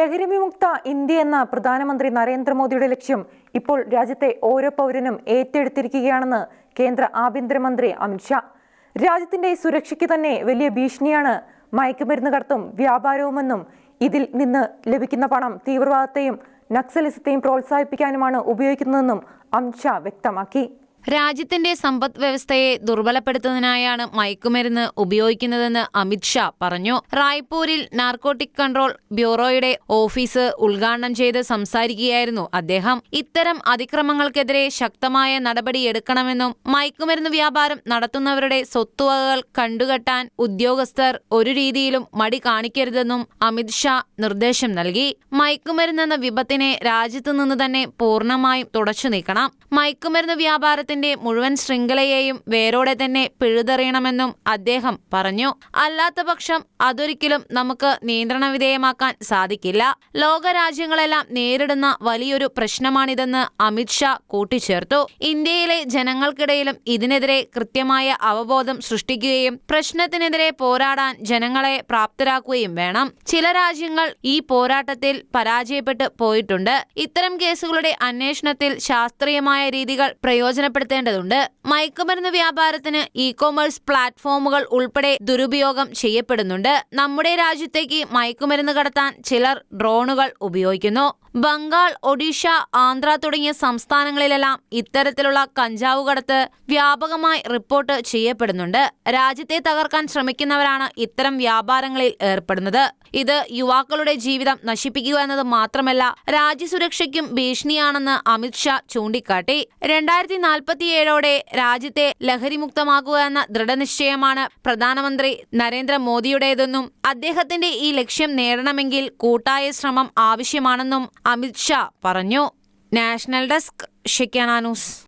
ലഹരിവിമുക്ത India എന്ന പ്രധാനമന്ത്രി നരേന്ദ്രമോദിയുടെ ലക്ഷ്യം ഇപ്പോൾ രാജ്യത്തെ ഓരോ പൗരനും ഏറ്റെടുത്തിരിക്കുകയാണെന്ന് കേന്ദ്ര ആഭ്യന്തരമന്ത്രി അമിത്ഷാ. രാജ്യത്തിന്റെ സുരക്ഷയ്ക്ക് തന്നെ വലിയ ഭീഷണിയാണ് മയക്കുമരുന്ന് കടത്തും വ്യാപാരവുമെന്നും ഇതിൽ നിന്ന് ലഭിക്കുന്ന പണം തീവ്രവാദത്തെയും നക്സലിസത്തെയും പ്രോത്സാഹിപ്പിക്കാനുമാണ് ഉപയോഗിക്കുന്നതെന്നും അമിത്ഷാ വ്യക്തമാക്കി. രാജ്യത്തിന്റെ സമ്പദ് വ്യവസ്ഥയെ ദുർബലപ്പെടുത്തുന്നതിനായാണ് മയക്കുമരുന്ന് ഉപയോഗിക്കുന്നതെന്ന് അമിത്ഷാ പറഞ്ഞു. റായ്പൂരിൽ നാർക്കോട്ടിക് കൺട്രോൾ ബ്യൂറോയുടെ ഓഫീസ് ഉദ്ഘാടനം ചെയ്ത് സംസാരിക്കുകയായിരുന്നു അദ്ദേഹം. ഇത്തരം അതിക്രമങ്ങൾക്കെതിരെ ശക്തമായ നടപടിയെടുക്കണമെന്നും മയക്കുമരുന്ന് വ്യാപാരം നടത്തുന്നവരുടെ സ്വത്തുവകകൾ കണ്ടുകെട്ടാൻ ഉദ്യോഗസ്ഥർ ഒരു രീതിയിലും മടി കാണിക്കരുതെന്നും അമിത്ഷാ നിർദ്ദേശം നൽകി. മയക്കുമരുന്നെന്ന വിപത്തിനെ രാജ്യത്തു നിന്ന് തന്നെ പൂർണ്ണമായും തുടച്ചു നീക്കണം. മയക്കുമരുന്ന് വ്യാപാരത്തിന്റെ മുഴുവൻ ശൃംഖലയെയും വേരോടെ തന്നെ പിഴുതെറിയണമെന്നും അദ്ദേഹം പറഞ്ഞു. അല്ലാത്തപക്ഷം അതൊരിക്കലും നമുക്ക് നിയന്ത്രണ വിധേയമാക്കാൻ സാധിക്കില്ല. ലോകരാജ്യങ്ങളെല്ലാം നേരിടുന്ന വലിയൊരു പ്രശ്നമാണിതെന്ന് അമിത്ഷാ കൂട്ടിച്ചേർത്തു. ഇന്ത്യയിലെ ജനങ്ങൾക്കിടയിലും ഇതിനെതിരെ കൃത്യമായ അവബോധം സൃഷ്ടിക്കുകയും പ്രശ്നത്തിനെതിരെ പോരാടാൻ ജനങ്ങളെ പ്രാപ്തരാക്കുകയും വേണം. ചില രാജ്യങ്ങൾ ഈ പോരാട്ടത്തിൽ പരാജയപ്പെട്ടു പോയിട്ടുണ്ട്. ഇത്തരം കേസുകളുടെ അന്വേഷണത്തിൽ ശാസ്ത്രീയമായ രീതികൾ പ്രയോജനപ്പെടുത്തേണ്ടതുണ്ട്. മയക്കുമരുന്ന് വ്യാപാരത്തിന് ഇ-കൊമേഴ്സ് പ്ലാറ്റ്ഫോമുകൾ ഉൾപ്പെടെ ദുരുപയോഗം ചെയ്യപ്പെടുന്നുണ്ട്. നമ്മുടെ രാജ്യത്തേക്ക് മയക്കുമരുന്ന് കടത്താൻ ചിലർ ഡ്രോണുകൾ ഉപയോഗിക്കുന്നു. ബംഗാൾ, ഒഡീഷ, ആന്ധ്ര തുടങ്ങിയ സംസ്ഥാനങ്ങളിലെല്ലാം ഇത്തരത്തിലുള്ള കഞ്ചാവ് കടത്ത് വ്യാപകമായി റിപ്പോർട്ട് ചെയ്യപ്പെടുന്നുണ്ട്. രാജ്യത്തെ തകർക്കാൻ ശ്രമിക്കുന്നവരാണ് ഇത്തരം വ്യാപാരങ്ങളിൽ ഏർപ്പെടുന്നത്. ഇത് യുവാക്കളുടെ ജീവിതം നശിപ്പിക്കുക എന്നത് മാത്രമല്ല, രാജ്യസുരക്ഷയ്ക്കും ഭീഷണിയാണെന്ന് അമിത്ഷാ ചൂണ്ടിക്കാട്ടി. 2047ഓടെ രാജ്യത്തെ ലഹരിമുക്തമാക്കുക എന്ന ദൃഢനിശ്ചയമാണ് പ്രധാനമന്ത്രി നരേന്ദ്രമോദിയുടേതെന്നും അദ്ദേഹത്തിന്റെ ഈ ലക്ഷ്യം നേടണമെങ്കിൽ കൂട്ടായ ശ്രമം ആവശ്യമാണെന്നും അമിത്ഷാ പറഞ്ഞു. National desk, ഷിക്കാന news.